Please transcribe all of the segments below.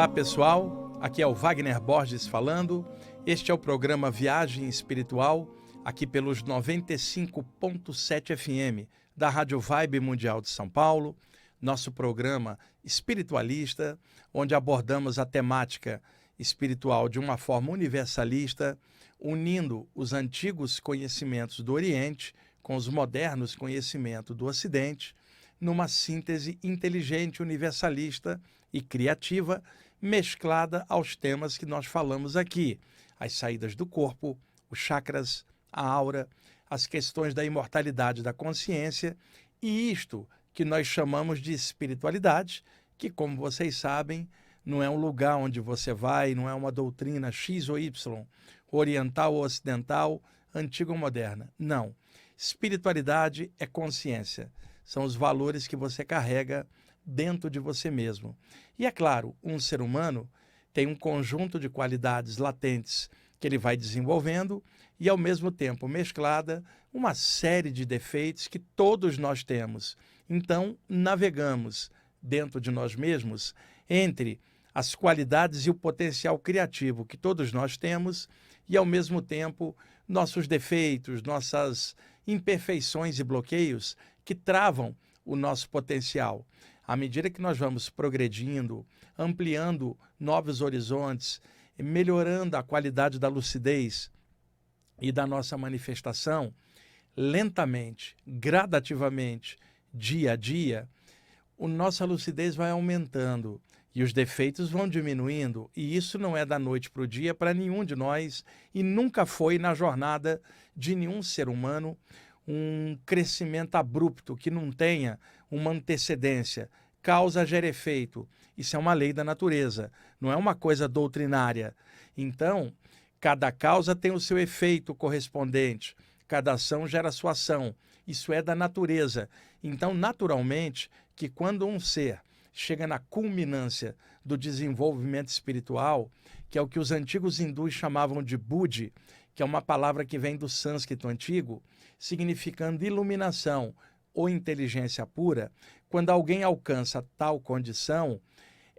Olá pessoal, aqui é o Wagner Borges falando. Este é o programa Viagem Espiritual, aqui pelos 95.7 FM da Rádio Vibe Mundial de São Paulo. Nosso programa espiritualista, onde abordamos a temática espiritual de uma forma universalista, unindo os antigos conhecimentos do Oriente com os modernos conhecimentos do Ocidente, numa síntese inteligente, universalista e criativa, mesclada aos temas que nós falamos aqui: as saídas do corpo, os chakras, a aura, as questões da imortalidade da consciência e isto que nós chamamos de espiritualidade, que, como vocês sabem, não é um lugar onde você vai, não é uma doutrina X ou Y, oriental ou ocidental, antiga ou moderna. Não. Espiritualidade é consciência. São os valores que você carrega dentro de você mesmo. E é claro, um ser humano tem um conjunto de qualidades latentes que ele vai desenvolvendo e, ao mesmo tempo, mesclada uma série de defeitos que todos nós temos. Então, navegamos dentro de nós mesmos entre as qualidades e o potencial criativo que todos nós temos e, ao mesmo tempo, nossos defeitos, nossas imperfeições e bloqueios que travam o nosso potencial. À medida que nós vamos progredindo, ampliando novos horizontes, melhorando a qualidade da lucidez e da nossa manifestação, lentamente, gradativamente, dia a dia, a nossa lucidez vai aumentando e os defeitos vão diminuindo, e isso não é da noite para o dia para nenhum de nós e nunca foi na jornada de nenhum ser humano um crescimento abrupto que não tenha uma antecedência. Causa gera efeito. Isso é uma lei da natureza, não é uma coisa doutrinária. Então, cada causa tem o seu efeito correspondente, cada ação gera sua ação. Isso é da natureza. Então, naturalmente, que quando um ser chega na culminância do desenvolvimento espiritual, que é o que os antigos hindus chamavam de Buddhi, que é uma palavra que vem do sânscrito antigo, significando iluminação ou inteligência pura, quando alguém alcança tal condição,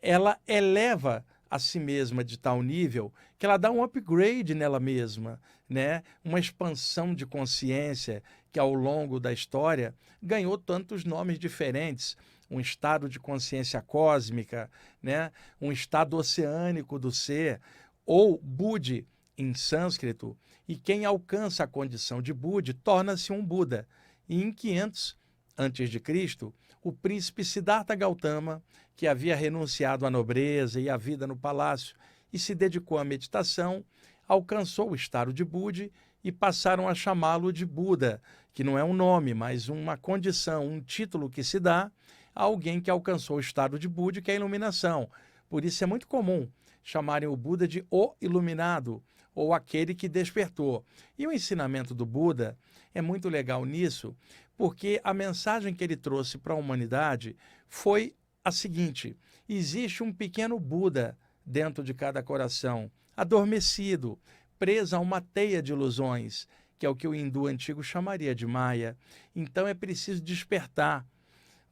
ela eleva a si mesma de tal nível que ela dá um upgrade nela mesma, né? Uma expansão de consciência que ao longo da história ganhou tantos nomes diferentes: um estado de consciência cósmica, né? Um estado oceânico do ser, ou Buddhi em sânscrito, e quem alcança a condição de Buddhi torna-se um Buda. E em 500 a.C., o príncipe Siddhartha Gautama, que havia renunciado à nobreza e à vida no palácio e se dedicou à meditação, alcançou o estado de Buddhi e passaram a chamá-lo de Buda, que não é um nome, mas uma condição, um título que se dá a alguém que alcançou o estado de Buddhi, que é a iluminação. Por isso é muito comum chamarem o Buda de o iluminado, ou aquele que despertou. E o ensinamento do Buda é muito legal nisso, porque a mensagem que ele trouxe para a humanidade foi a seguinte: existe um pequeno Buda dentro de cada coração, adormecido, preso a uma teia de ilusões, que é o que o hindu antigo chamaria de Maya. Então é preciso despertar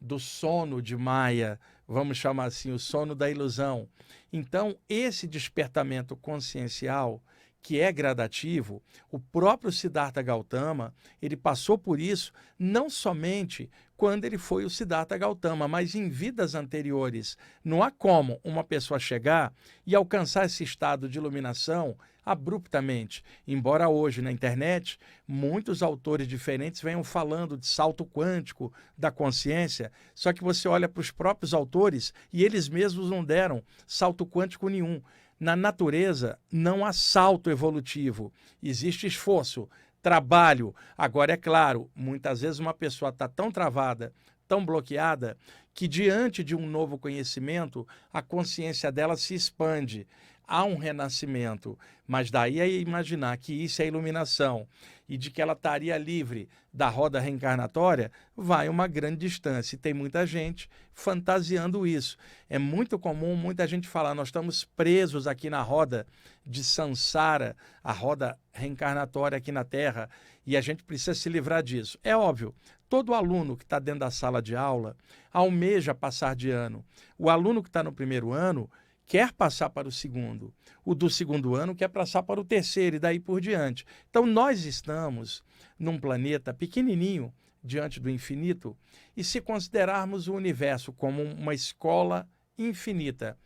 do sono de Maya, vamos chamar assim, o sono da ilusão. Então, esse despertamento consciencial, que é gradativo, o próprio Siddhartha Gautama, ele passou por isso não somente quando ele foi o Siddhartha Gautama, mas em vidas anteriores. Não há como uma pessoa chegar e alcançar esse estado de iluminação abruptamente, embora hoje na internet muitos autores diferentes venham falando de salto quântico da consciência, só que você olha para os próprios autores e eles mesmos não deram salto quântico nenhum. Na natureza não há salto evolutivo, existe esforço, trabalho. Agora, é claro, muitas vezes uma pessoa está tão travada, tão bloqueada, que diante de um novo conhecimento, a consciência dela se expande. Há um renascimento, mas daí a imaginar que isso é iluminação e de que ela estaria livre da roda reencarnatória, vai uma grande distância. E tem muita gente fantasiando isso. É muito comum muita gente falar: nós estamos presos aqui na roda de Sansara, a roda reencarnatória aqui na Terra, e a gente precisa se livrar disso. É óbvio, todo aluno que está dentro da sala de aula almeja passar de ano. O aluno que está no primeiro ano quer passar para o segundo. O do segundo ano quer passar para o terceiro e daí por diante. Então, nós estamos num planeta pequenininho diante do infinito e se considerarmos o universo como uma escola infinita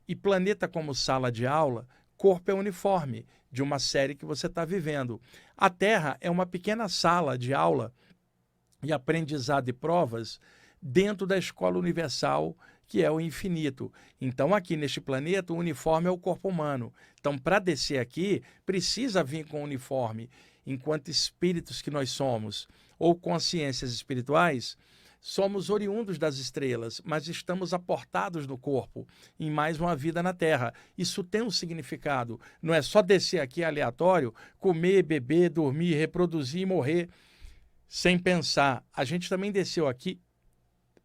e planeta como sala de aula, corpo é uniforme de uma série que você está vivendo. A Terra é uma pequena sala de aula e aprendizado e provas dentro da escola universal, que é o infinito. Então, aqui neste planeta, o uniforme é o corpo humano. Então, para descer aqui, precisa vir com o uniforme. Enquanto espíritos que nós somos, ou consciências espirituais, somos oriundos das estrelas, mas estamos aportados no corpo, em mais uma vida na Terra. Isso tem um significado. Não é só descer aqui aleatório, comer, beber, dormir, reproduzir e morrer, sem pensar. A gente também desceu aqui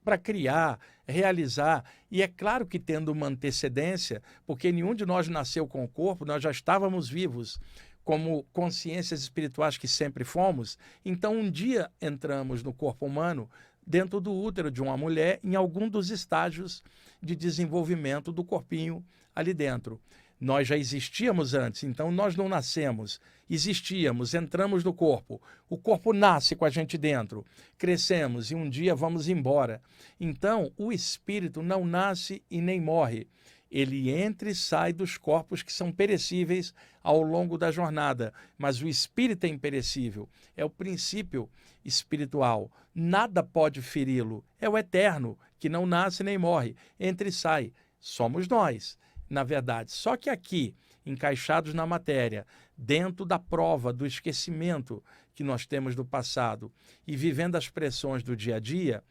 para criar, realizar, e é claro que tendo uma antecedência, porque nenhum de nós nasceu com o corpo, nós já estávamos vivos, como consciências espirituais que sempre fomos. Então, um dia entramos no corpo humano, dentro do útero de uma mulher, em algum dos estágios de desenvolvimento do corpinho ali dentro. Nós já existíamos antes, então nós não nascemos, existíamos, entramos no corpo. O corpo nasce com a gente dentro, crescemos e um dia vamos embora. Então, o espírito não nasce e nem morre. Ele entra e sai dos corpos que são perecíveis ao longo da jornada, mas o espírito é imperecível, é o princípio espiritual. Nada pode feri-lo, é o eterno, que não nasce nem morre, entra e sai. Somos nós, na verdade. Só que aqui, encaixados na matéria, dentro da prova do esquecimento que nós temos do passado e vivendo as pressões do dia a dia,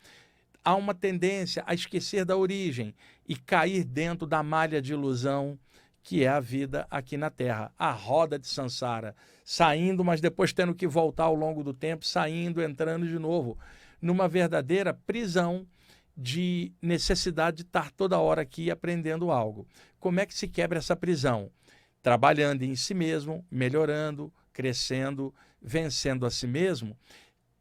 há uma tendência a esquecer da origem e cair dentro da malha de ilusão que é a vida aqui na Terra, a roda de Sansara, saindo, mas depois tendo que voltar ao longo do tempo, saindo, entrando de novo, numa verdadeira prisão de necessidade de estar toda hora aqui aprendendo algo. Como é que se quebra essa prisão? Trabalhando em si mesmo, melhorando, crescendo, vencendo a si mesmo,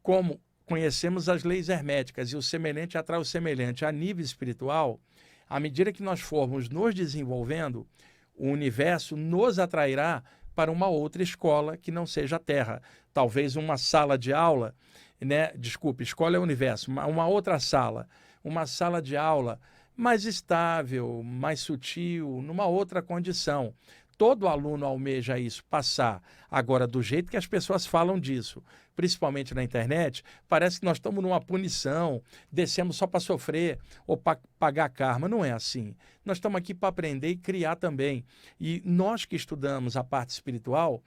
como conhecemos as leis herméticas e o semelhante atrai o semelhante a nível espiritual. À medida que nós formos nos desenvolvendo, o universo nos atrairá para uma outra escola que não seja a Terra. Talvez uma sala de aula, escola é o universo, uma outra sala, uma sala de aula mais estável, mais sutil, numa outra condição. Todo aluno almeja isso, passar. Agora, do jeito que as pessoas falam disso, principalmente na internet, parece que nós estamos numa punição, descemos só para sofrer ou para pagar karma. Não é assim. Nós estamos aqui para aprender e criar também. E nós que estudamos a parte espiritual,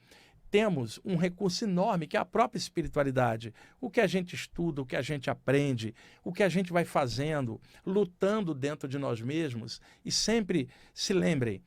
temos um recurso enorme, que é a própria espiritualidade. O que a gente estuda, o que a gente aprende, o que a gente vai fazendo, lutando dentro de nós mesmos. E sempre se lembrem,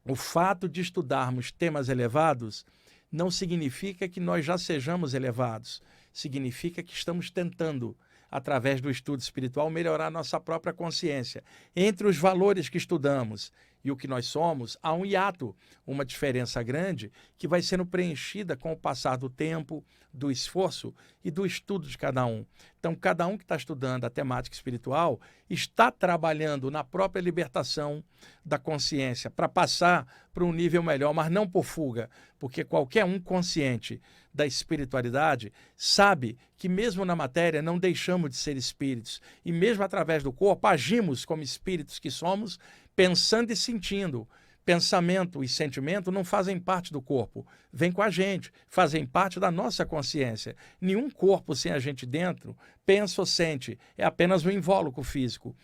o fato de estudarmos temas elevados não significa que nós já sejamos elevados. Significa que estamos tentando, através do estudo espiritual, melhorar nossa própria consciência. Entre os valores que estudamos e o que nós somos, há um hiato, uma diferença grande, que vai sendo preenchida com o passar do tempo, do esforço e do estudo de cada um. Então, cada um que está estudando a temática espiritual está trabalhando na própria libertação da consciência para passar para um nível melhor, mas não por fuga, porque qualquer um consciente da espiritualidade sabe que mesmo na matéria não deixamos de ser espíritos e mesmo através do corpo agimos como espíritos que somos, pensando e sentindo. Pensamento e sentimento não fazem parte do corpo, vêm com a gente, fazem parte da nossa consciência. Nenhum corpo sem a gente dentro pensa ou sente, é apenas um invólucro físico.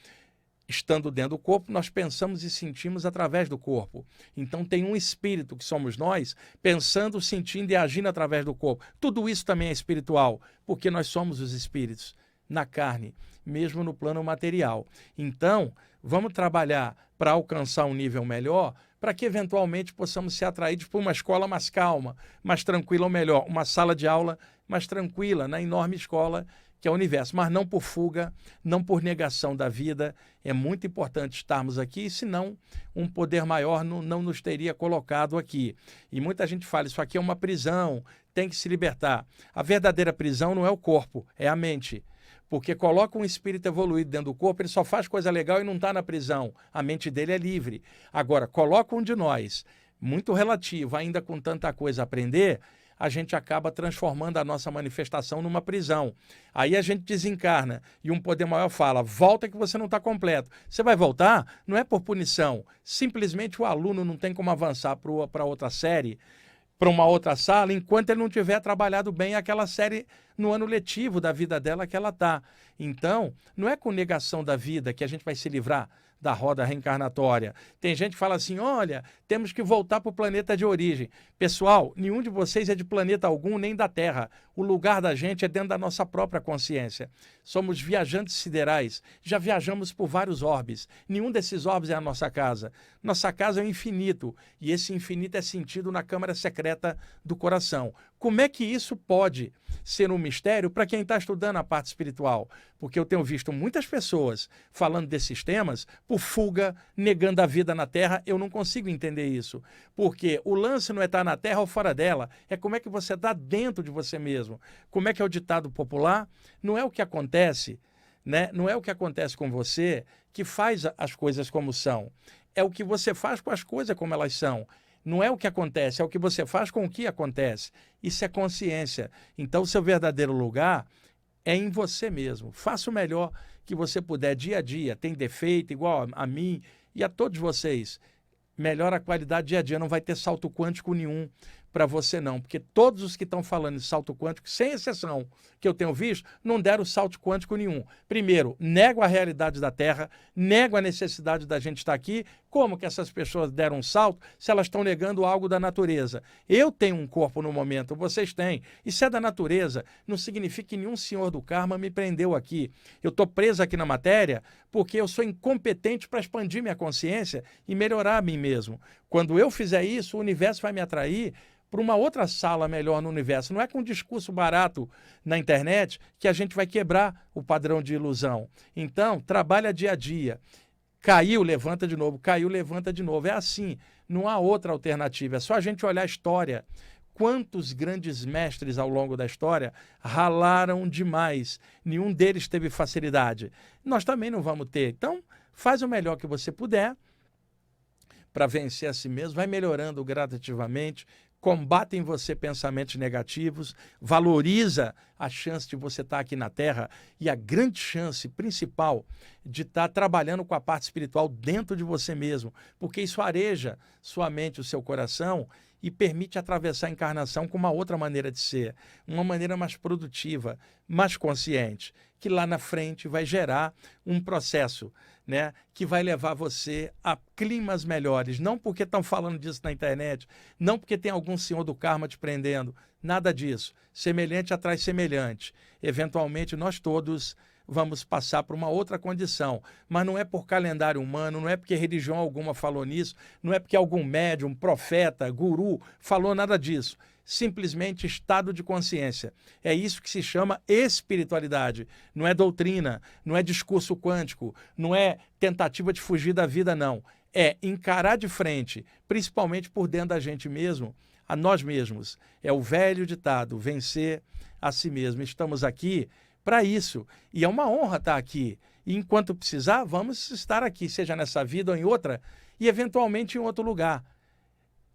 Estando dentro do corpo, nós pensamos e sentimos através do corpo. Então tem um espírito que somos nós, pensando, sentindo e agindo através do corpo. Tudo isso também é espiritual, porque nós somos os espíritos na carne, mesmo no plano material. Então, vamos trabalhar para alcançar um nível melhor, para que eventualmente possamos ser atraídos por uma escola mais calma, mais tranquila, ou melhor, uma sala de aula mais tranquila, na enorme escola que é o universo, mas não por fuga, não por negação da vida. É muito importante estarmos aqui, senão um poder maior não nos teria colocado aqui. E muita gente fala, isso aqui é uma prisão, tem que se libertar. A verdadeira prisão não é o corpo, é a mente. Porque coloca um espírito evoluído dentro do corpo, ele só faz coisa legal e não está na prisão. A mente dele é livre. Agora, coloca um de nós, muito relativo, ainda com tanta coisa a aprender, a gente acaba transformando a nossa manifestação numa prisão. Aí a gente desencarna e um poder maior fala, volta que você não está completo. Você vai voltar? Não é por punição. Simplesmente o aluno não tem como avançar para outra série, para uma outra sala, enquanto ele não tiver trabalhado bem aquela série no ano letivo da vida dela que ela está. Então, não é com negação da vida que a gente vai se livrar da roda reencarnatória. Tem gente que fala assim, olha, temos que voltar para o planeta de origem. Pessoal, nenhum de vocês é de planeta algum, nem da Terra. O lugar da gente é dentro da nossa própria consciência. Somos viajantes siderais, já viajamos por vários orbes. Nenhum desses orbes é a nossa casa. Nossa casa é o infinito, e esse infinito é sentido na câmara secreta do coração. Como é que isso pode ser um mistério para quem está estudando a parte espiritual? Porque eu tenho visto muitas pessoas falando desses temas por fuga, negando a vida na Terra. Eu não consigo entender isso. Porque o lance não é estar na Terra ou fora dela, é como é que você está dentro de você mesmo. Como é que é o ditado popular? Não é o que acontece, né? Não é o que acontece com você que faz as coisas como são. É o que você faz com as coisas como elas são. Não é o que acontece, é o que você faz com o que acontece. Isso é consciência. Então, o seu verdadeiro lugar é em você mesmo. Faça o melhor que você puder dia a dia. Tem defeito igual a mim e a todos vocês. Melhora a qualidade dia a dia. Não vai ter salto quântico nenhum para você não. Porque todos os que estão falando de salto quântico, sem exceção que eu tenho visto, não deram salto quântico nenhum. Primeiro, nego a realidade da Terra, nego a necessidade da gente estar aqui. Como que essas pessoas deram um salto se elas estão negando algo da natureza? Eu tenho um corpo no momento, vocês têm. Isso é da natureza. Não significa que nenhum senhor do karma me prendeu aqui. Eu estou preso aqui na matéria porque eu sou incompetente para expandir minha consciência e melhorar a mim mesmo. Quando eu fizer isso, o universo vai me atrair para uma outra sala melhor no universo. Não é com um discurso barato na internet que a gente vai quebrar o padrão de ilusão. Então, trabalha dia a dia. Caiu, levanta de novo. Caiu, levanta de novo. É assim. Não há outra alternativa. É só a gente olhar a história. Quantos grandes mestres ao longo da história ralaram demais. Nenhum deles teve facilidade. Nós também não vamos ter. Então, faz o melhor que você puder para vencer a si mesmo. Vai melhorando gradativamente. Combate em você pensamentos negativos, valoriza a chance de você estar aqui na Terra e a grande chance principal de estar trabalhando com a parte espiritual dentro de você mesmo, porque isso areja sua mente, o seu coração e permite atravessar a encarnação com uma outra maneira de ser, uma maneira mais produtiva, mais consciente, que lá na frente vai gerar um processo, né, que vai levar você a climas melhores. Não porque estão falando disso na internet, não porque tem algum senhor do karma te prendendo, nada disso. Semelhante atrai semelhante. Eventualmente, nós todos vamos passar por uma outra condição. Mas não é por calendário humano, não é porque religião alguma falou nisso, não é porque algum médium, profeta, guru falou nada disso. Simplesmente estado de consciência. É isso que se chama espiritualidade. Não é doutrina, não é discurso quântico, não é tentativa de fugir da vida, não. É encarar de frente, principalmente por dentro da gente mesmo, a nós mesmos. É o velho ditado, vencer a si mesmo. Estamos aqui para isso. E é uma honra estar aqui. E enquanto precisar, vamos estar aqui, seja nessa vida ou em outra, e eventualmente em outro lugar.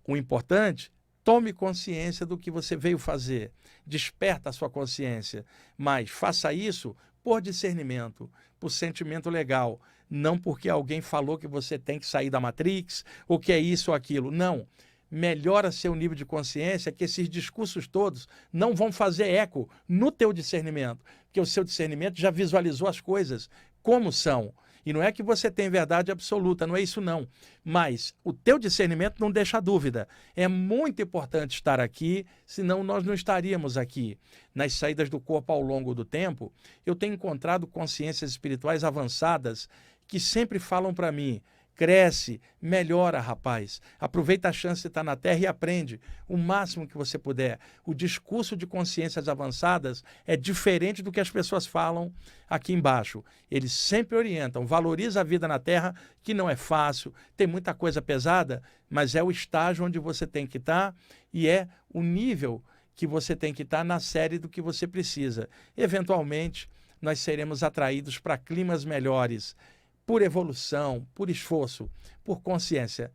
O importante, tome consciência do que você veio fazer. Desperta a sua consciência. Mas faça isso por discernimento, por sentimento legal. Não porque alguém falou que você tem que sair da Matrix, ou que é isso ou aquilo. Não. Melhora seu nível de consciência, que esses discursos todos não vão fazer eco no teu discernimento, porque o seu discernimento já visualizou as coisas como são. E não é que você tem verdade absoluta, não é isso não. Mas o teu discernimento não deixa dúvida. É muito importante estar aqui, senão nós não estaríamos aqui. Nas saídas do corpo ao longo do tempo, eu tenho encontrado consciências espirituais avançadas que sempre falam para mim, cresce, melhora, rapaz. Aproveita a chance de estar na Terra e aprende o máximo que você puder. O discurso de consciências avançadas é diferente do que as pessoas falam aqui embaixo. Eles sempre orientam, valoriza a vida na Terra, que não é fácil, tem muita coisa pesada, mas é o estágio onde você tem que estar e é o nível que você tem que estar na série do que você precisa. Eventualmente, nós seremos atraídos para climas melhores, por evolução, por esforço, por consciência.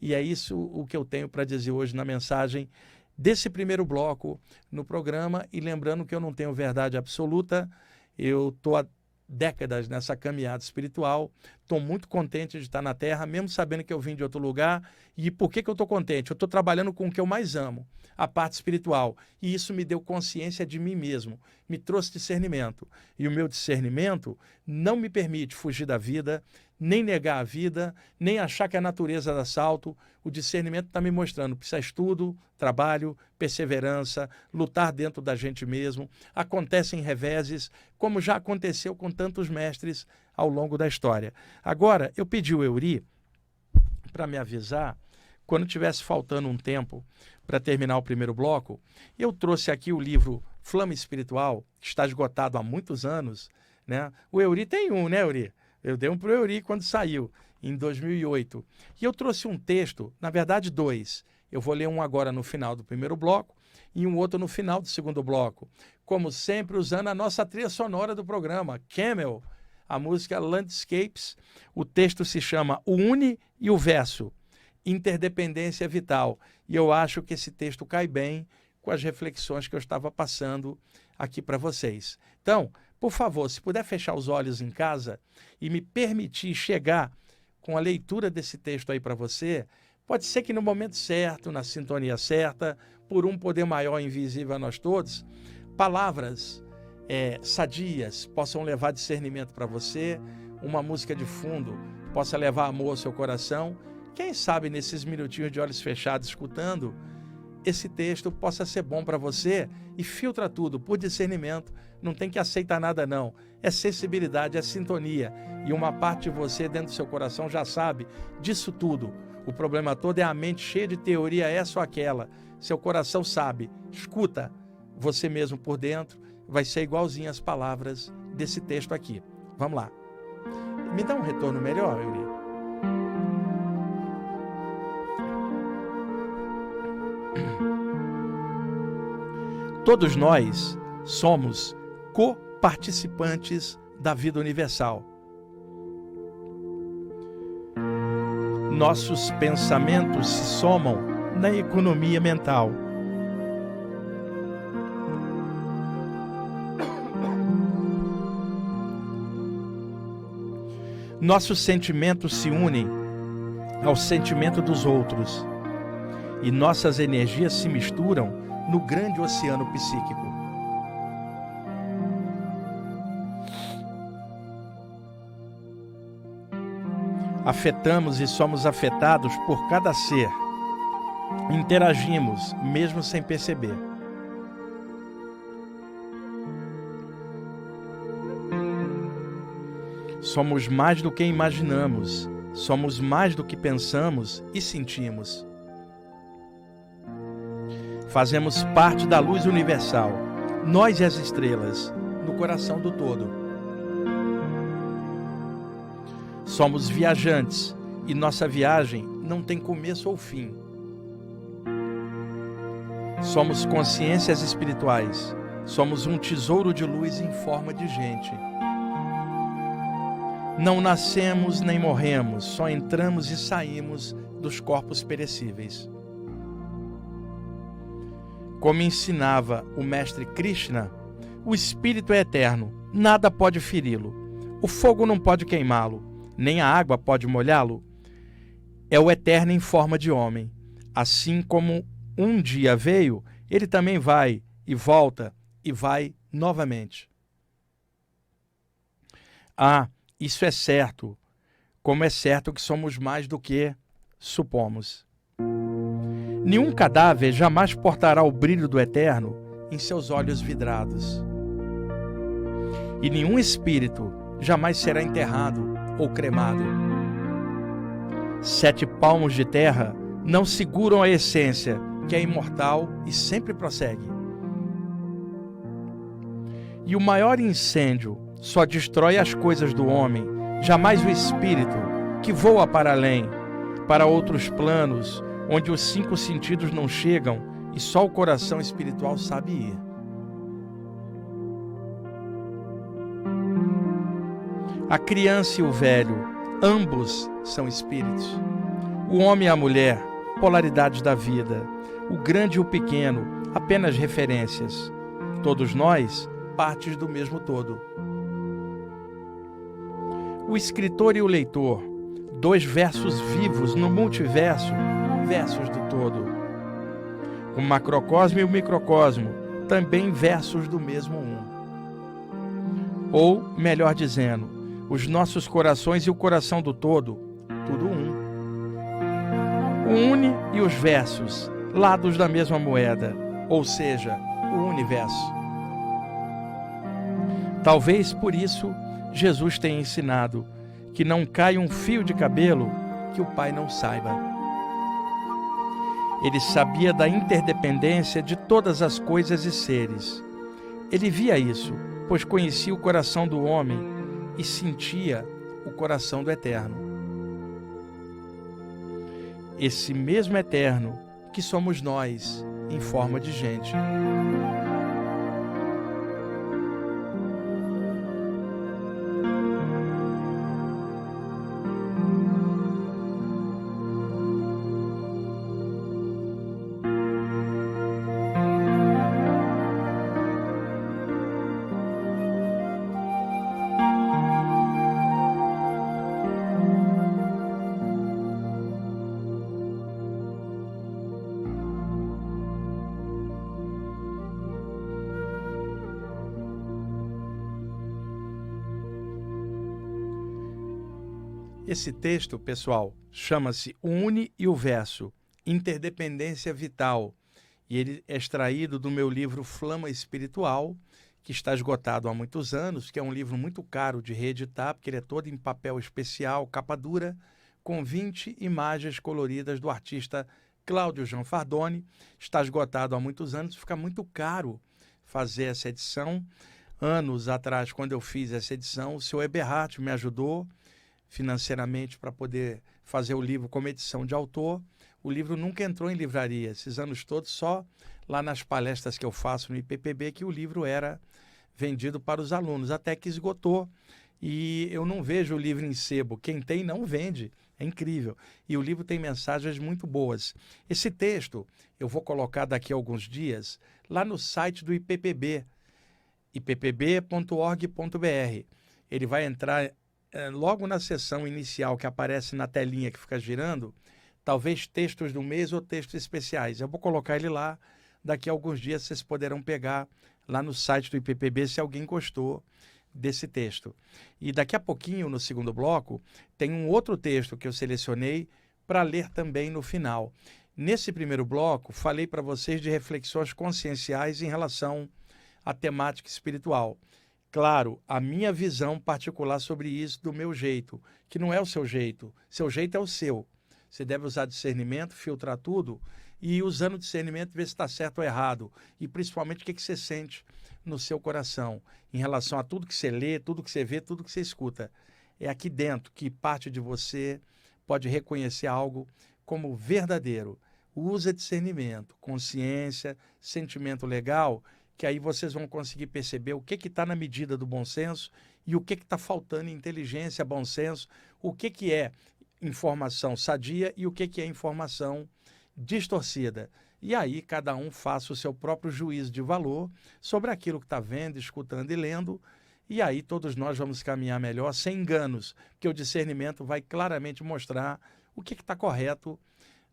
E é isso o que eu tenho para dizer hoje na mensagem desse primeiro bloco no programa. E lembrando que eu não tenho verdade absoluta, eu estou há décadas nessa caminhada espiritual, estou muito contente de estar na Terra, mesmo sabendo que eu vim de outro lugar. E por que eu estou contente? Eu estou trabalhando com o que eu mais amo, a parte espiritual, e isso me deu consciência de mim mesmo, me trouxe discernimento, e o meu discernimento não me permite fugir da vida, nem negar a vida, nem achar que a natureza dá salto. O discernimento está me mostrando, precisa estudo, trabalho, perseverança, lutar dentro da gente mesmo. Acontecem reveses, como já aconteceu com tantos mestres ao longo da história. Agora, eu pedi o Euri para me avisar, quando tivesse faltando um tempo para terminar o primeiro bloco. Eu trouxe aqui o livro Flama Espiritual, que está esgotado há muitos anos, né? O Euri tem um, né, Euri? Eu dei um para o Euri quando saiu, em 2008. E eu trouxe um texto, na verdade dois. Eu vou ler um agora no final do primeiro bloco e um outro no final do segundo bloco. Como sempre, usando a nossa trilha sonora do programa, Camel, a música Landscapes. O texto se chama O Une e o Verso, Interdependência Vital. E eu acho que esse texto cai bem com as reflexões que eu estava passando aqui para vocês. Então, por favor, se puder fechar os olhos em casa e me permitir chegar com a leitura desse texto aí para você, pode ser que no momento certo, na sintonia certa, por um poder maior invisível a nós todos, palavras sadias possam levar discernimento para você, uma música de fundo possa levar amor ao seu coração. Quem sabe nesses minutinhos de olhos fechados escutando, esse texto possa ser bom para você. E filtra tudo por discernimento, não tem que aceitar nada não, é sensibilidade, é sintonia, e uma parte de você dentro do seu coração já sabe disso tudo. O problema todo é a mente cheia de teoria, essa ou aquela. Seu coração sabe, escuta você mesmo por dentro, vai ser igualzinho as palavras desse texto aqui. Vamos lá. Me dá um retorno melhor, Euri? Todos nós somos co-participantes da vida universal. Nossos pensamentos se somam na economia mental. Nossos sentimentos se unem ao sentimento dos outros e nossas energias se misturam no grande oceano psíquico. Afetamos e somos afetados por cada ser. Interagimos, mesmo sem perceber. Somos mais do que imaginamos, somos mais do que pensamos e sentimos. Fazemos parte da luz universal, nós e as estrelas, no coração do todo. Somos viajantes e nossa viagem não tem começo ou fim. Somos consciências espirituais, somos um tesouro de luz em forma de gente. Não nascemos nem morremos, só entramos e saímos dos corpos perecíveis. Como ensinava o mestre Krishna, o espírito é eterno, nada pode feri-lo. O fogo não pode queimá-lo, nem a água pode molhá-lo. É o eterno em forma de homem. Assim como um dia veio, ele também vai e volta e vai novamente. Ah, isso é certo, como é certo que somos mais do que supomos. Nenhum cadáver jamais portará o brilho do eterno em seus olhos vidrados. E nenhum espírito jamais será enterrado ou cremado. 7 palmos de terra não seguram a essência, que é imortal e sempre prossegue. E o maior incêndio só destrói as coisas do homem, jamais o espírito, que voa para além, para outros planos, onde os 5 sentidos não chegam e só o coração espiritual sabe ir. A criança e o velho, ambos são espíritos. O homem e a mulher, polaridades da vida. O grande e o pequeno, apenas referências. Todos nós, partes do mesmo todo. O escritor e o leitor, dois versos vivos no multiverso, versos do todo. O macrocosmo e o microcosmo, também versos do mesmo um. Ou, melhor dizendo, os nossos corações e o coração do todo, tudo um. O une e os versos, lados da mesma moeda, ou seja, o universo. Talvez por isso Jesus tenha ensinado que não cai um fio de cabelo que o Pai não saiba. Ele sabia da interdependência de todas as coisas e seres. Ele via isso, pois conhecia o coração do homem e sentia o coração do Eterno. Esse mesmo Eterno que somos nós, em forma de gente. Esse texto, pessoal, chama-se O Une e o Verso, Interdependência Vital, e ele é extraído do meu livro Flama Espiritual, que está esgotado há muitos anos, que é um livro muito caro de reeditar, porque ele é todo em papel especial, capa dura, com 20 imagens coloridas do artista Cláudio Gianfardoni. Está esgotado há muitos anos, fica muito caro fazer essa edição. Anos atrás, quando eu fiz essa edição, o senhor Eberhard me ajudou financeiramente para poder fazer o livro como edição de autor. O livro nunca entrou em livraria, esses anos todos, só lá nas palestras que eu faço no IPPB que o livro era vendido para os alunos, até que esgotou. E eu não vejo o livro em sebo, quem tem não vende, é incrível. E o livro tem mensagens muito boas. Esse texto eu vou colocar daqui a alguns dias lá no site do IPPB, ippb.org.br. Ele vai entrar logo na seção inicial que aparece na telinha que fica girando, talvez textos do mês ou textos especiais. Eu vou colocar ele lá, daqui a alguns dias vocês poderão pegar lá no site do IPPB se alguém gostou desse texto. E daqui a pouquinho, no segundo bloco, tem um outro texto que eu selecionei para ler também no final. Nesse primeiro bloco, falei para vocês de reflexões conscienciais em relação à temática espiritual. Claro, a minha visão particular sobre isso, do meu jeito, que não é o seu jeito é o seu. Você deve usar discernimento, filtrar tudo e, usando discernimento, ver se está certo ou errado. E, principalmente, o que você sente no seu coração em relação a tudo que você lê, tudo que você vê, tudo que você escuta. É aqui dentro que parte de você pode reconhecer algo como verdadeiro. Usa discernimento, consciência, sentimento legal, que aí vocês vão conseguir perceber o que está na medida do bom senso e o que está faltando em inteligência, bom senso, o que é informação sadia e o que é informação distorcida. E aí cada um faça o seu próprio juízo de valor sobre aquilo que está vendo, escutando e lendo, e aí todos nós vamos caminhar melhor, sem enganos, porque o discernimento vai claramente mostrar o que está correto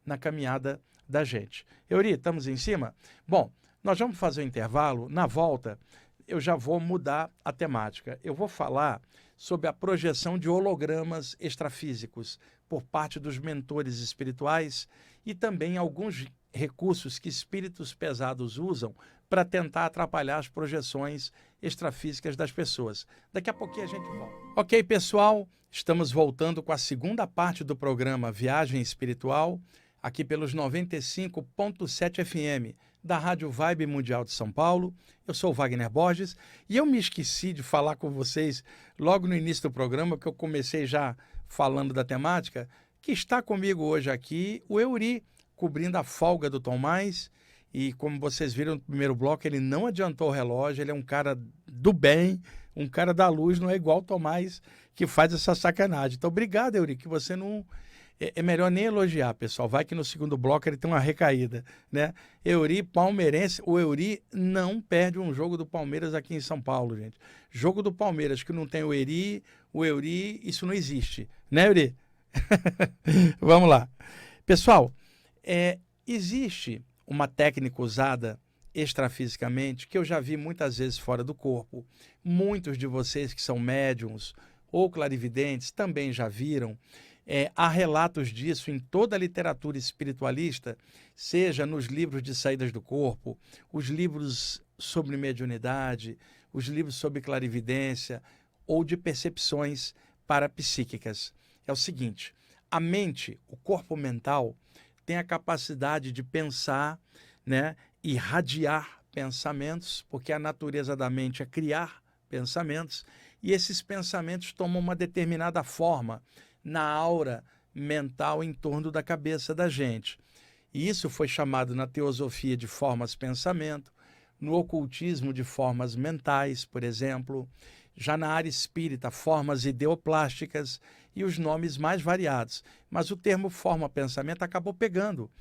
na caminhada da gente. Euri, estamos em cima? Bom, nós vamos fazer um intervalo. Na volta, eu já vou mudar a temática. Eu vou falar sobre a projeção de hologramas extrafísicos por parte dos mentores espirituais e também alguns recursos que espíritos pesados usam para tentar atrapalhar as projeções extrafísicas das pessoas. Daqui a pouquinho a gente volta. Ok, pessoal? Estamos voltando com a segunda parte do programa Viagem Espiritual, aqui pelos 95.7 FM da Rádio Vibe Mundial de São Paulo. Eu sou o Wagner Borges e eu me esqueci de falar com vocês logo no início do programa, que eu comecei já falando da temática, que está comigo hoje aqui o Euri, cobrindo a folga do Tomás. E como vocês viram no primeiro bloco, ele não adiantou o relógio, ele é um cara do bem, um cara da luz, não é igual o Tomás, que faz essa sacanagem. Então, obrigado, Euri, que você não... É melhor nem elogiar, pessoal. Vai que no segundo bloco ele tem uma recaída, né? Euri, palmeirense. O Euri não perde um jogo do Palmeiras aqui em São Paulo, gente. Jogo do Palmeiras que não tem o Euri, isso não existe. Né, Euri? Vamos lá. Pessoal, existe uma técnica usada extrafisicamente que eu já vi muitas vezes fora do corpo. Muitos de vocês que são médiums ou clarividentes também já viram. Há relatos disso em toda a literatura espiritualista, seja nos livros de saídas do corpo, os livros sobre mediunidade, os livros sobre clarividência ou de percepções parapsíquicas. É o seguinte, a mente, o corpo mental, tem a capacidade de pensar, né, irradiar pensamentos, porque a natureza da mente é criar pensamentos, e esses pensamentos tomam uma determinada forma na aura mental em torno da cabeça da gente. E isso foi chamado na teosofia de formas-pensamento, no ocultismo de formas mentais, por exemplo, já na área espírita, formas ideoplásticas e os nomes mais variados. Mas o termo forma-pensamento acabou pegando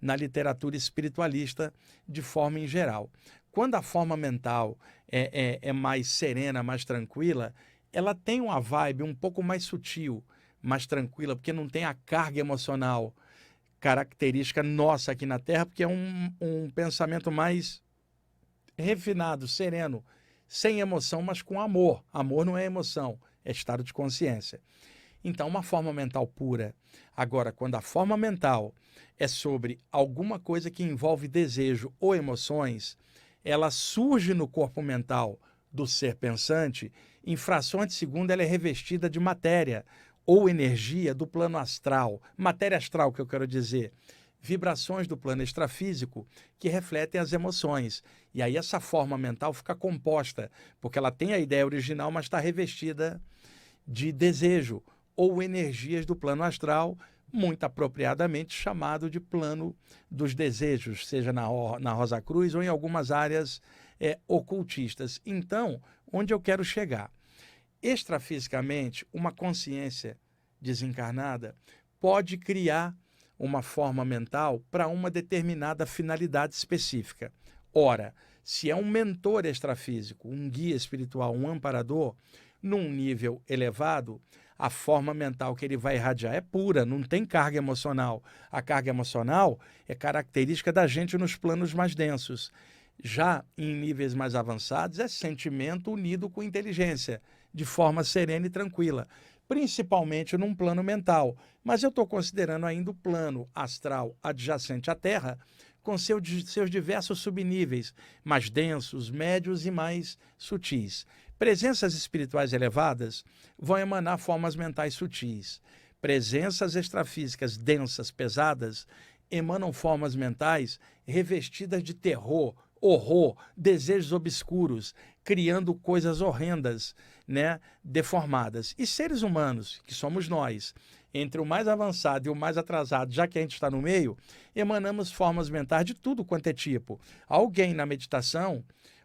na literatura espiritualista de forma em geral. Quando a forma mental é mais serena, mais tranquila, ela tem uma vibe um pouco mais sutil, mais tranquila, porque não tem a carga emocional característica nossa aqui na Terra, porque é um pensamento mais refinado, sereno, sem emoção, mas com amor. Amor não é emoção, é estado de consciência. Então, uma forma mental pura. Agora, quando a forma mental é sobre alguma coisa que envolve desejo ou emoções, ela surge no corpo mental do ser pensante, em frações de segundo ela é revestida de matéria ou energia do plano astral, matéria astral que eu quero dizer, vibrações do plano extrafísico que refletem as emoções. E aí essa forma mental fica composta, porque ela tem a ideia original, mas está revestida de desejo ou energias do plano astral, muito apropriadamente chamado de plano dos desejos, seja na Rosa Cruz ou em algumas áreas ocultistas. Então, onde eu quero chegar? Extrafisicamente, uma consciência desencarnada pode criar uma forma mental para uma determinada finalidade específica. Ora, se é um mentor extrafísico, um guia espiritual, um amparador, num nível elevado, a forma mental que ele vai irradiar é pura, não tem carga emocional. A carga emocional é característica da gente nos planos mais densos. Já em níveis mais avançados, é sentimento unido com inteligência, de forma serena e tranquila, principalmente num plano mental. Mas eu estou considerando ainda o plano astral adjacente à Terra, com seus diversos subníveis, mais densos, médios e mais sutis. Presenças espirituais elevadas vão emanar formas mentais sutis. Presenças extrafísicas densas, pesadas, emanam formas mentais revestidas de terror, horror, desejos obscuros, criando coisas horrendas, né, deformadas. E seres humanos, que somos nós, entre o mais avançado e o mais atrasado, já que a gente está no meio, emanamos formas mentais de tudo quanto é tipo. Alguém na meditação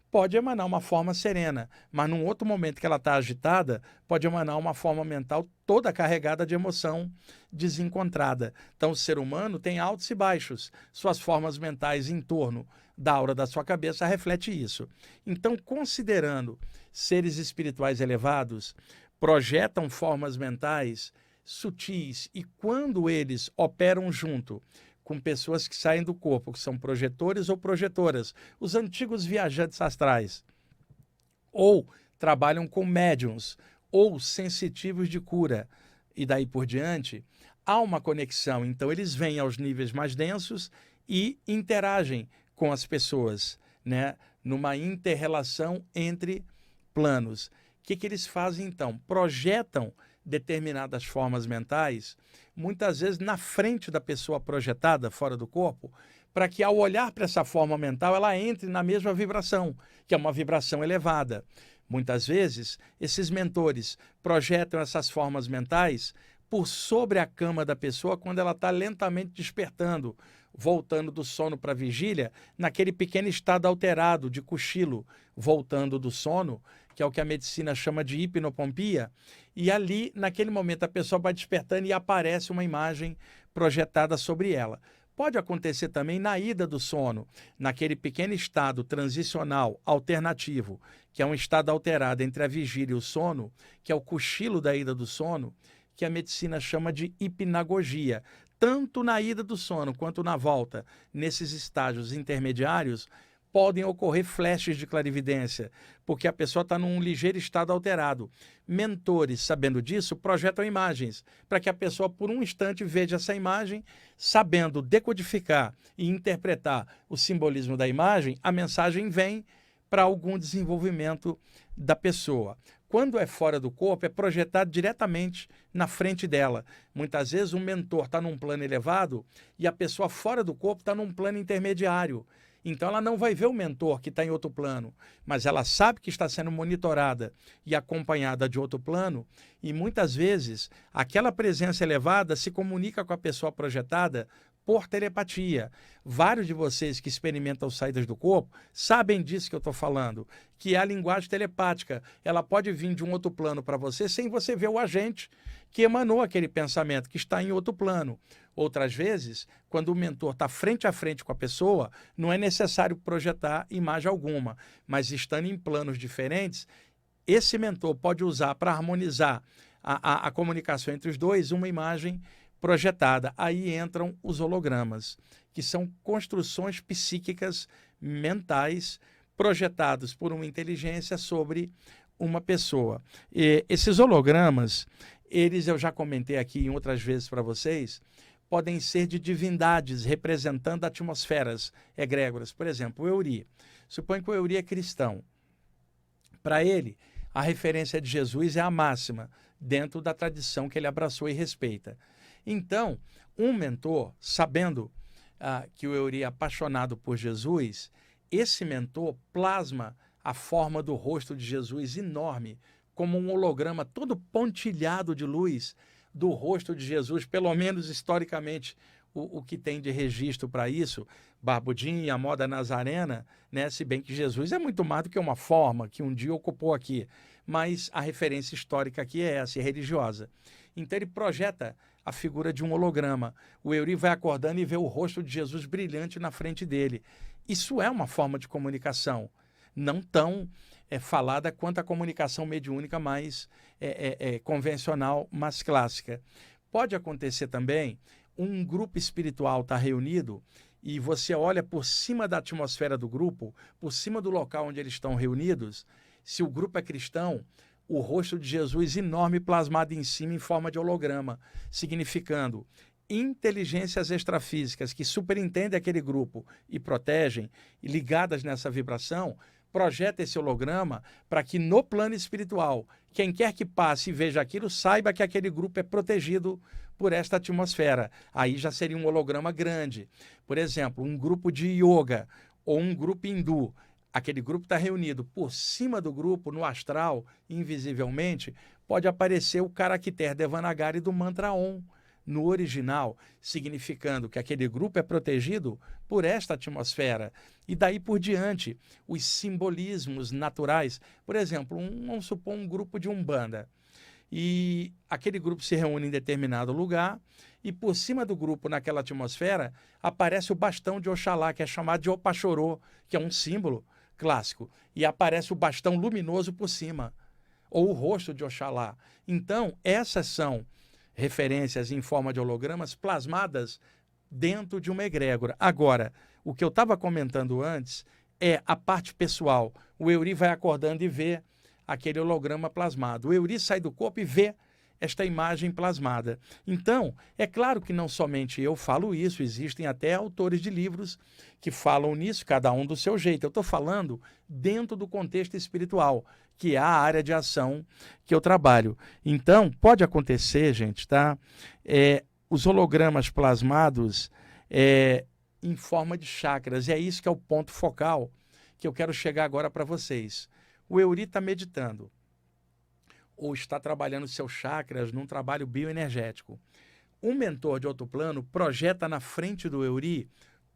pode emanar uma forma serena, mas num outro momento que ela está agitada, pode emanar uma forma mental toda carregada de emoção desencontrada. Então, o ser humano tem altos e baixos. Suas formas mentais em torno da aura da sua cabeça reflete isso. Então, considerando seres espirituais elevados, projetam formas mentais sutis e quando eles operam junto com pessoas que saem do corpo, que são projetores ou projetoras, os antigos viajantes astrais, ou trabalham com médiums, ou sensitivos de cura, e daí por diante, há uma conexão. Então, eles vêm aos níveis mais densos e interagem com as pessoas, né? Numa inter-relação entre planos. O que eles fazem, então? Projetam determinadas formas mentais, muitas vezes na frente da pessoa projetada, fora do corpo, para que ao olhar para essa forma mental, ela entre na mesma vibração, que é uma vibração elevada. Muitas vezes, esses mentores projetam essas formas mentais por sobre a cama da pessoa quando ela está lentamente despertando, voltando do sono para a vigília, naquele pequeno estado alterado de cochilo, voltando do sono, que é o que a medicina chama de hipnopompia, e ali, naquele momento, a pessoa vai despertando e aparece uma imagem projetada sobre ela. Pode acontecer também na ida do sono, naquele pequeno estado transicional alternativo, que é um estado alterado entre a vigília e o sono, que é o cochilo da ida do sono, que a medicina chama de hipnagogia. Tanto na ida do sono quanto na volta, nesses estágios intermediários, podem ocorrer flashes de clarividência, porque a pessoa está num ligeiro estado alterado. Mentores, sabendo disso, projetam imagens, para que a pessoa, por um instante, veja essa imagem, sabendo decodificar e interpretar o simbolismo da imagem, a mensagem vem para algum desenvolvimento da pessoa. Quando é fora do corpo, é projetado diretamente na frente dela. Muitas vezes o mentor está num plano elevado e a pessoa fora do corpo está num plano intermediário. Então ela não vai ver o mentor que está em outro plano, mas ela sabe que está sendo monitorada e acompanhada de outro plano, e muitas vezes aquela presença elevada se comunica com a pessoa projetada por telepatia. Vários de vocês que experimentam saídas do corpo sabem disso que eu estou falando, que é a linguagem telepática. Ela pode vir de um outro plano para você sem você ver o agente que emanou aquele pensamento, que está em outro plano. Outras vezes, quando o mentor está frente a frente com a pessoa, não é necessário projetar imagem alguma, mas estando em planos diferentes, esse mentor pode usar para harmonizar a comunicação entre os dois uma imagem projetada. Aí entram os hologramas, que são construções psíquicas mentais projetados por uma inteligência sobre uma pessoa. E esses hologramas, eu já comentei aqui em outras vezes para vocês, podem ser de divindades representando atmosferas egrégoras. Por exemplo, o Euri. Suponha que o Euri é cristão. Para ele, a referência de Jesus é a máxima, dentro da tradição que ele abraçou e respeita. Então, um mentor, sabendo que o Euri é apaixonado por Jesus, esse mentor plasma a forma do rosto de Jesus enorme, como um holograma todo pontilhado de luz do rosto de Jesus, pelo menos historicamente, o que tem de registro para isso, barbudinho, a moda nazarena, né? Se bem que Jesus é muito mais do que uma forma que um dia ocupou aqui, mas a referência histórica aqui é essa, é religiosa. Então ele projeta a figura de um holograma. O Euri vai acordando e vê o rosto de Jesus brilhante na frente dele. Isso é uma forma de comunicação, não tão falada quanto a comunicação mediúnica mais convencional, mais clássica. Pode acontecer também um grupo espiritual estar reunido e você olha por cima da atmosfera do grupo, por cima do local onde eles estão reunidos. Se o grupo é cristão, o rosto de Jesus enorme plasmado em cima em forma de holograma, significando inteligências extrafísicas que superintendem aquele grupo e protegem, e ligadas nessa vibração, projeta esse holograma para que no plano espiritual, quem quer que passe e veja aquilo, saiba que aquele grupo é protegido por esta atmosfera. Aí já seria um holograma grande. Por exemplo, um grupo de yoga ou um grupo hindu. Aquele grupo está reunido por cima do grupo, no astral, invisivelmente, pode aparecer o caractere Devanagari do mantra Om, no original, significando que aquele grupo é protegido por esta atmosfera. E daí por diante, os simbolismos naturais. Por exemplo, vamos supor um grupo de Umbanda. E aquele grupo se reúne em determinado lugar e por cima do grupo, naquela atmosfera, aparece o bastão de Oxalá, que é chamado de Opachorô, que é um símbolo clássico. E aparece o bastão luminoso por cima, ou o rosto de Oxalá. Então, essas são referências em forma de hologramas plasmadas dentro de uma egrégora. Agora, o que eu estava comentando antes é a parte pessoal. O Euri vai acordando e vê aquele holograma plasmado. O Euri sai do corpo e vê esta imagem plasmada. Então, é claro que não somente eu falo isso, existem até autores de livros que falam nisso, cada um do seu jeito. Eu estou falando dentro do contexto espiritual, que é a área de ação que eu trabalho. Então, pode acontecer, gente, tá? Os hologramas plasmados em forma de chakras, e é isso que é o ponto focal que eu quero chegar agora para vocês. O Euri está meditando, ou está trabalhando seus chakras num trabalho bioenergético. Um mentor de outro plano projeta na frente do Euri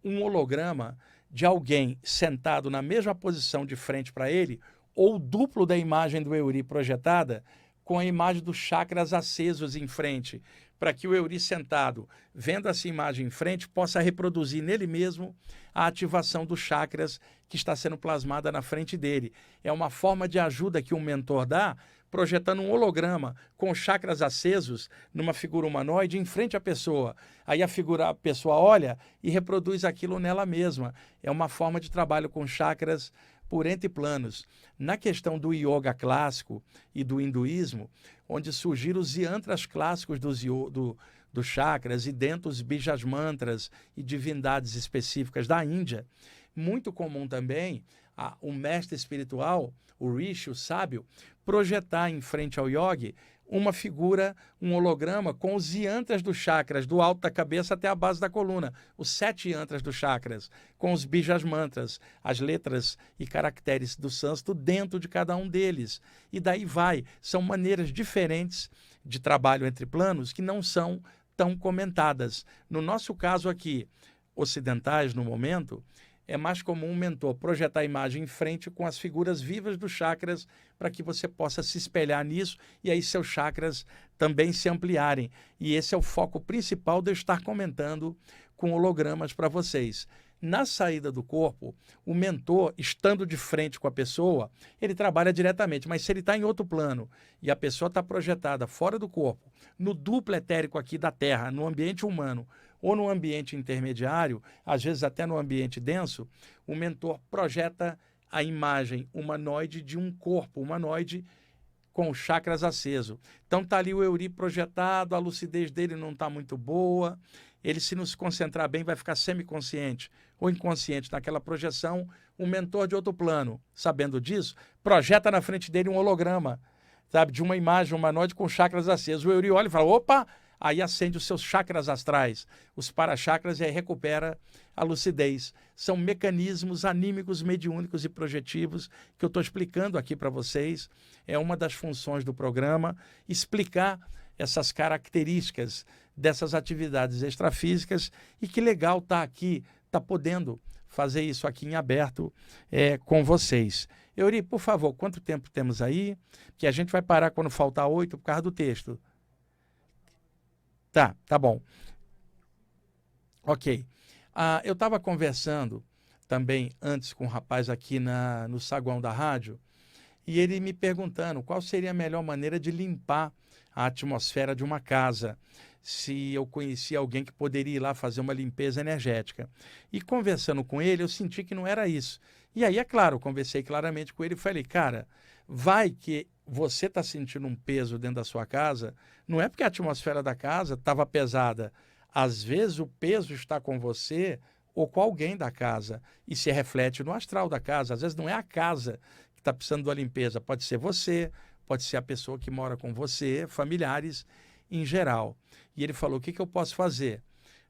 um holograma de alguém sentado na mesma posição de frente para ele, ou o duplo da imagem do Euri projetada com a imagem dos chakras acesos em frente, para que o Euri sentado, vendo essa imagem em frente, possa reproduzir nele mesmo a ativação dos chakras que está sendo plasmada na frente dele. É uma forma de ajuda que um mentor dá, projetando um holograma com chakras acesos numa figura humanoide em frente à pessoa. Aí a pessoa olha e reproduz aquilo nela mesma. É uma forma de trabalho com chakras por entre planos. Na questão do yoga clássico e do hinduísmo, onde surgiram os yantras clássicos dos chakras e dentro os bijas mantras e divindades específicas da Índia, muito comum também o mestre espiritual, o rishi, o sábio, projetar em frente ao yogi uma figura, um holograma com os yantras dos chakras, do alto da cabeça até a base da coluna, os 7 yantras dos chakras, com os bijas mantras, as letras e caracteres do sânscrito dentro de cada um deles. E daí vai. São maneiras diferentes de trabalho entre planos que não são tão comentadas. No nosso caso aqui, ocidentais no momento, é mais comum um mentor projetar a imagem em frente com as figuras vivas dos chakras para que você possa se espelhar nisso e aí seus chakras também se ampliarem. E esse é o foco principal de eu estar comentando com hologramas para vocês. Na saída do corpo, o mentor, estando de frente com a pessoa, ele trabalha diretamente, mas se ele está em outro plano e a pessoa está projetada fora do corpo, no duplo etérico aqui da Terra, no ambiente humano, ou no ambiente intermediário, às vezes até no ambiente denso, o mentor projeta a imagem humanoide de um corpo humanoide com os chakras acesos. Então está ali o Euri projetado, a lucidez dele não está muito boa, ele se não se concentrar bem vai ficar semiconsciente ou inconsciente naquela projeção. O mentor de outro plano, sabendo disso, projeta na frente dele um holograma, sabe, de uma imagem humanoide com chakras acesos. O Euri olha e fala, opa! Aí acende os seus chakras astrais, os parachakras, e aí recupera a lucidez. São mecanismos anímicos, mediúnicos e projetivos que eu estou explicando aqui para vocês. É uma das funções do programa, explicar essas características dessas atividades extrafísicas, e que legal estar aqui, estar podendo fazer isso aqui em aberto com vocês. Euri, por favor, quanto tempo temos aí? Que a gente vai parar quando faltar 8 por causa do texto. Tá bom. Ok. Eu estava conversando também antes com um rapaz aqui no saguão da rádio, e ele me perguntando qual seria a melhor maneira de limpar a atmosfera de uma casa, se eu conhecia alguém que poderia ir lá fazer uma limpeza energética. E conversando com ele, eu senti que não era isso. E aí, é claro, eu conversei claramente com ele e falei, cara, vai que você está sentindo um peso dentro da sua casa, não é porque a atmosfera da casa estava pesada. Às vezes o peso está com você ou com alguém da casa e se reflete no astral da casa. Às vezes não é a casa que está precisando da limpeza, pode ser você, pode ser a pessoa que mora com você, familiares em geral. E ele falou, o que eu posso fazer?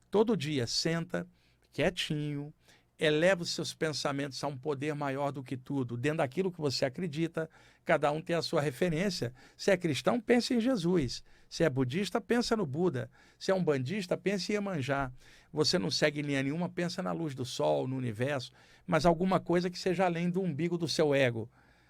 Todo dia senta, quietinho, eleva os seus pensamentos a um poder maior do que tudo, dentro daquilo que você acredita. Cada um tem a sua referência. Se é cristão, pense em Jesus. Se é budista, pensa no Buda. Se é um bandista, pense em Iemanjá. Você não segue linha nenhuma, pensa na luz do sol, no universo, mas alguma coisa que seja além do umbigo do seu ego,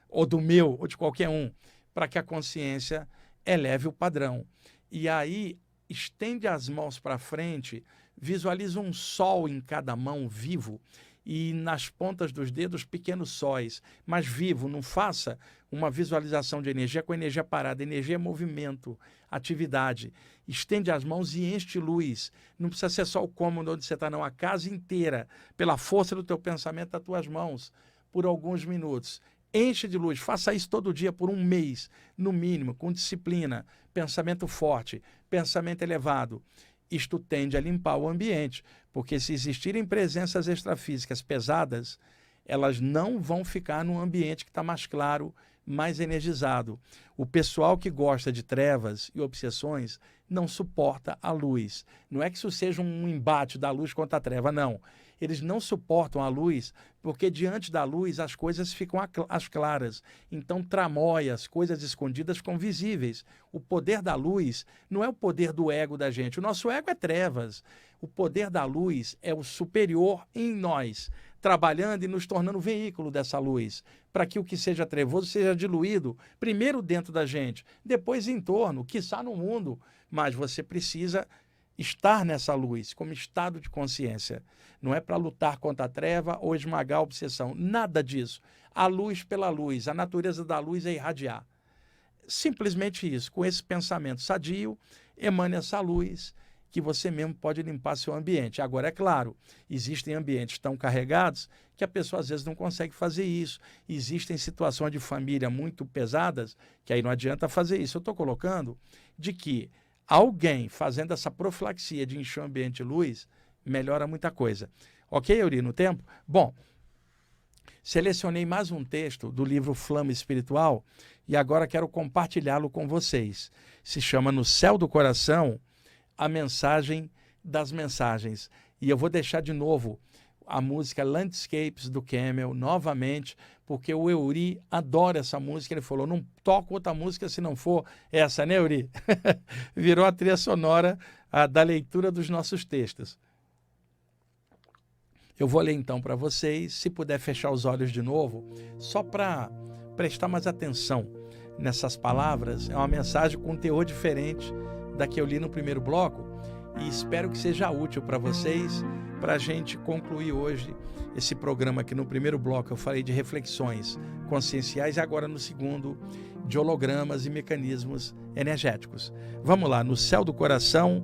ou do meu, ou de qualquer um, para que a consciência eleve o padrão. E aí, estende as mãos para frente, visualiza um sol em cada mão vivo e nas pontas dos dedos pequenos sóis, mas vivo. Não faça uma visualização de energia com energia parada. Energia é movimento, atividade. Estende as mãos e enche de luz. Não precisa ser só o cômodo onde você está, não. A casa inteira, pela força do teu pensamento, das tuas mãos, por alguns minutos. Enche de luz. Faça isso todo dia por um mês, no mínimo, com disciplina, pensamento forte, pensamento elevado. Isto tende a limpar o ambiente, porque se existirem presenças extrafísicas pesadas, elas não vão ficar num ambiente que está mais claro, mais energizado. O pessoal que gosta de trevas e obsessões não suporta a luz. Não é que isso seja um embate da luz contra a treva, não. Eles não suportam a luz porque diante da luz as coisas ficam às claras. Então tramóia, as coisas escondidas ficam visíveis. O poder da luz não é o poder do ego da gente. O nosso ego é trevas. O poder da luz é o superior em nós. trabalhando e nos tornando veículo dessa luz, para que o que seja trevoso seja diluído, primeiro dentro da gente, depois em torno, quiçá no mundo, mas você precisa estar nessa luz, como estado de consciência. Não é para lutar contra a treva ou esmagar a obsessão, nada disso. A luz pela luz, a natureza da luz é irradiar. Simplesmente isso, com esse pensamento sadio, emane essa luz, que você mesmo pode limpar seu ambiente. Agora, é claro, existem ambientes tão carregados que a pessoa às vezes não consegue fazer isso. Existem situações de família muito pesadas que aí não adianta fazer isso. Eu estou colocando de que alguém fazendo essa profilaxia de encher o ambiente de luz melhora muita coisa. Ok, Euri, no tempo? Bom, selecionei mais um texto do livro Flama Espiritual e agora quero compartilhá-lo com vocês. Se chama No Céu do Coração, a mensagem das mensagens. E eu vou deixar de novo a música Landscapes do Camel, novamente, porque o Euri adora essa música. Ele falou, não toco outra música se não for essa, né, Euri? Virou a trilha sonora da leitura dos nossos textos. Eu vou ler então para vocês, se puder fechar os olhos de novo, só para prestar mais atenção nessas palavras. É uma mensagem com um teor diferente da que eu li no primeiro bloco e espero que seja útil para vocês, para a gente concluir hoje esse programa aqui. No primeiro bloco eu falei de reflexões conscienciais e agora no segundo de hologramas e mecanismos energéticos. Vamos lá, no céu do coração,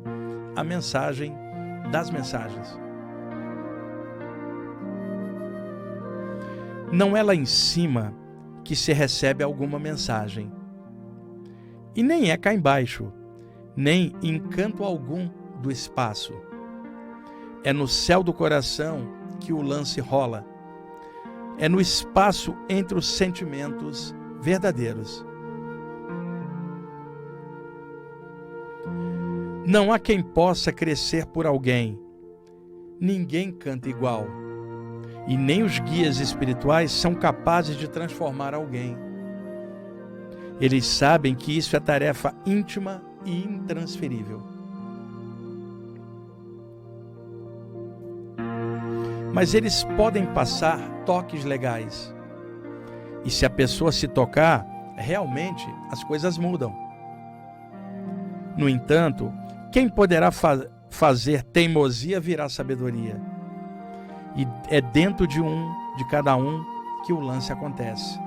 a mensagem das mensagens. Não é lá em cima que se recebe alguma mensagem, e nem é cá embaixo, nem em canto algum do espaço. É no céu do coração que o lance rola. É no espaço entre os sentimentos verdadeiros. Não há quem possa crescer por alguém. Ninguém canta igual. E nem os guias espirituais são capazes de transformar alguém. Eles sabem que isso é tarefa íntima e intransferível. Mas eles podem passar toques legais. E se a pessoa se tocar, realmente as coisas mudam. No entanto, quem poderá fazer teimosia virar sabedoria? E é dentro de cada um que o lance acontece.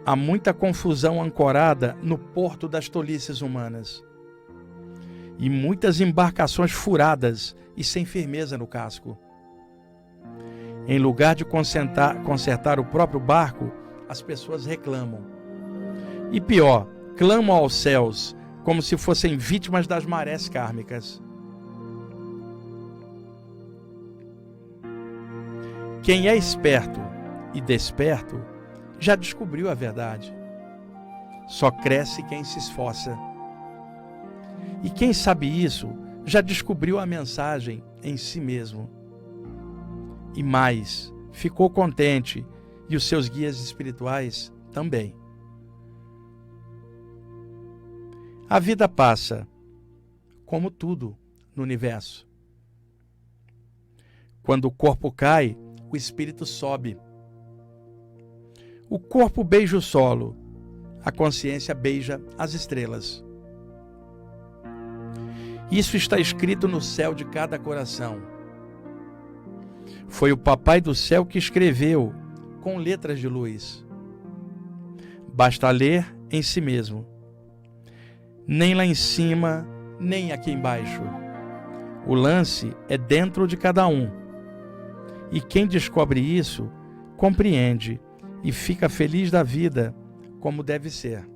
Há muita confusão ancorada no porto das tolices humanas. E muitas embarcações furadas e sem firmeza no casco. Em lugar de consertar o próprio barco, as pessoas reclamam. E pior, clamam aos céus, como se fossem vítimas das marés kármicas. Quem é esperto e desperto já descobriu a verdade. Só cresce quem se esforça. E quem sabe isso já descobriu a mensagem em si mesmo. E mais, ficou contente, e os seus guias espirituais também. A vida passa, como tudo no universo. Quando o corpo cai, o espírito sobe. O corpo beija o solo, a consciência beija as estrelas. Isso está escrito no céu de cada coração. Foi o Papai do Céu que escreveu com letras de luz. Basta ler em si mesmo. Nem lá em cima, nem aqui embaixo. O lance é dentro de cada um. E quem descobre isso, compreende e fica feliz da vida como deve ser.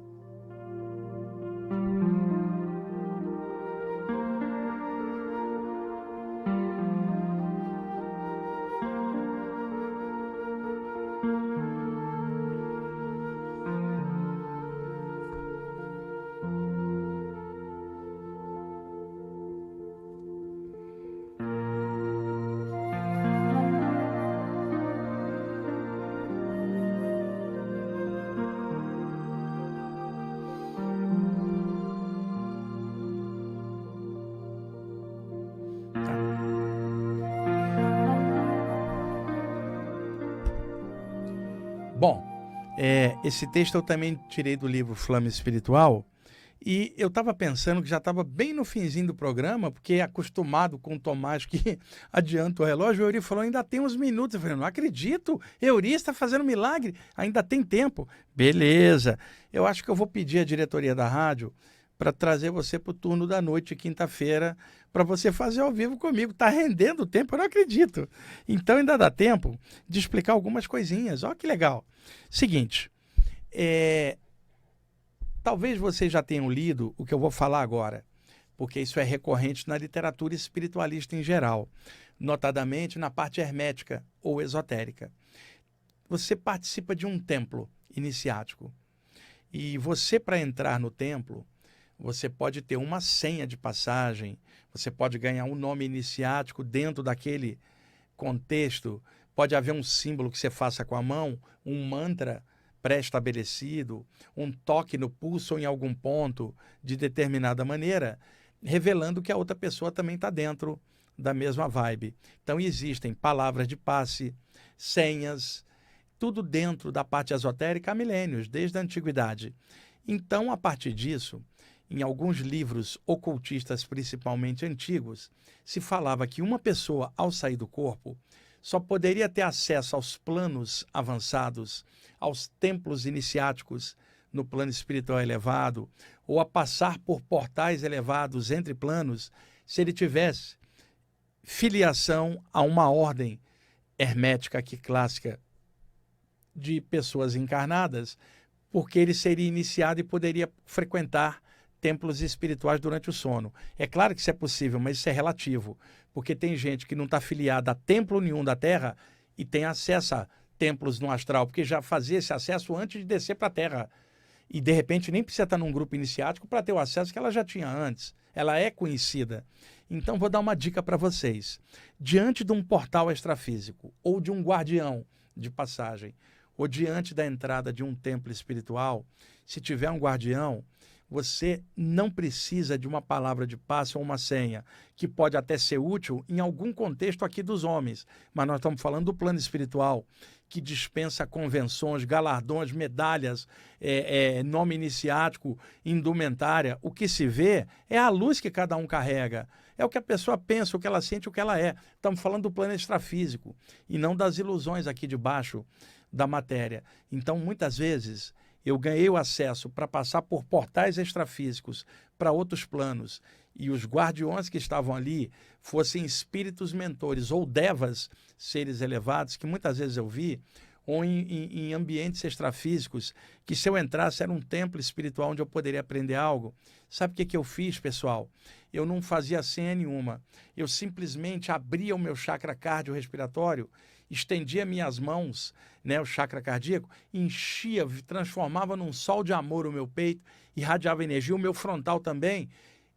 Esse texto eu também tirei do livro Flama Espiritual, e eu estava pensando que já estava bem no finzinho do programa, porque acostumado com o Tomás que adianta o relógio, o Euri falou, ainda tem uns minutos. Eu falei, não acredito, Euri está fazendo milagre, ainda tem tempo. Beleza, eu acho que eu vou pedir à diretoria da rádio para trazer você para o turno da noite, quinta-feira, para você fazer ao vivo comigo. Está rendendo o tempo, eu não acredito. Então ainda dá tempo de explicar algumas coisinhas. Olha que legal. Seguinte, talvez vocês já tenham lido o que eu vou falar agora, porque isso é recorrente na literatura espiritualista em geral, notadamente na parte hermética ou esotérica. Você participa de um templo iniciático e você, para entrar no templo, você pode ter uma senha de passagem, você pode ganhar um nome iniciático dentro daquele contexto, pode haver um símbolo que você faça com a mão, um mantra pré-estabelecido, um toque no pulso ou em algum ponto de determinada maneira, revelando que a outra pessoa também está dentro da mesma vibe. Então existem palavras de passe, senhas, tudo dentro da parte esotérica há milênios, desde a antiguidade. Então, a partir disso, em alguns livros ocultistas, principalmente antigos, se falava que uma pessoa, ao sair do corpo, só poderia ter acesso aos planos avançados, aos templos iniciáticos no plano espiritual elevado, ou a passar por portais elevados entre planos, se ele tivesse filiação a uma ordem hermética aqui clássica de pessoas encarnadas, porque ele seria iniciado e poderia frequentar templos espirituais durante o sono. É claro que isso é possível, mas isso é relativo, porque tem gente que não está filiada a templo nenhum da Terra e tem acesso a templos no astral, porque já fazia esse acesso antes de descer para a Terra. E, de repente, nem precisa estar num grupo iniciático para ter o acesso que ela já tinha antes. Ela é conhecida. Então, vou dar uma dica para vocês. Diante de um portal extrafísico, ou de um guardião de passagem, ou diante da entrada de um templo espiritual, se tiver um guardião, você não precisa de uma palavra de passe ou uma senha, que pode até ser útil em algum contexto aqui dos homens, mas nós estamos falando do plano espiritual, que dispensa convenções, galardões, medalhas, nome iniciático, indumentária. O que se vê é a luz que cada um carrega, é o que a pessoa pensa, o que ela sente, o que ela é. Estamos falando do plano extrafísico e não das ilusões aqui de baixo da matéria. Então, muitas vezes, eu ganhei o acesso para passar por portais extrafísicos para outros planos e os guardiões que estavam ali fossem espíritos mentores ou devas, seres elevados, que muitas vezes eu vi, ou em ambientes extrafísicos, que se eu entrasse era um templo espiritual onde eu poderia aprender algo. Sabe o que eu fiz, pessoal? Eu não fazia senha nenhuma. Eu simplesmente abria o meu chakra cardiorrespiratório, estendia minhas mãos, o chakra cardíaco, enchia, transformava num sol de amor o meu peito, irradiava energia, o meu frontal também,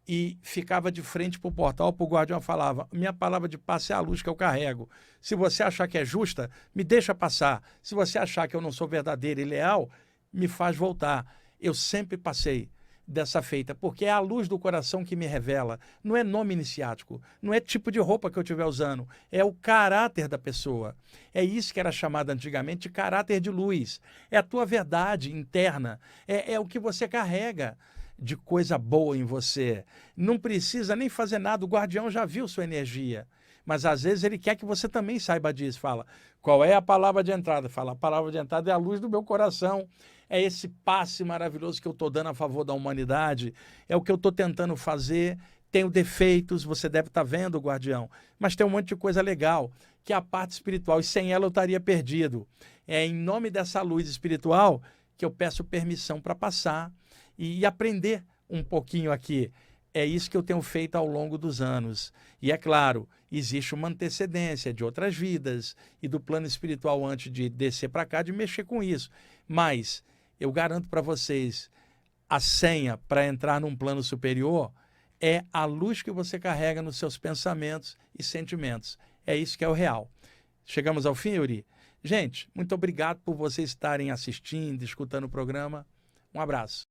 e ficava de frente para o portal, para o guardião falava, minha palavra de passe é a luz que eu carrego. Se você achar que é justa, me deixa passar. Se você achar que eu não sou verdadeiro e leal, me faz voltar. Eu sempre passei dessa feita, porque é a luz do coração que me revela. Não é nome iniciático, não é tipo de roupa que eu estiver usando, é o caráter da pessoa. É isso que era chamado antigamente de caráter de luz. É a tua verdade interna, é o que você carrega de coisa boa em você. Não precisa nem fazer nada, o guardião já viu sua energia. Mas às vezes ele quer que você também saiba disso. Fala, qual é a palavra de entrada? Fala, a palavra de entrada é a luz do meu coração. É esse passe maravilhoso que eu estou dando a favor da humanidade. É o que eu estou tentando fazer. Tenho defeitos, você deve estar vendo, guardião. Mas tem um monte de coisa legal, que é a parte espiritual. E sem ela eu estaria perdido. É em nome dessa luz espiritual que eu peço permissão para passar e aprender um pouquinho aqui. É isso que eu tenho feito ao longo dos anos. E é claro, existe uma antecedência de outras vidas e do plano espiritual antes de descer para cá, de mexer com isso. Mas eu garanto para vocês, a senha para entrar num plano superior é a luz que você carrega nos seus pensamentos e sentimentos. É isso que é o real. Chegamos ao fim, Euri? Gente, muito obrigado por vocês estarem assistindo, escutando o programa. Um abraço.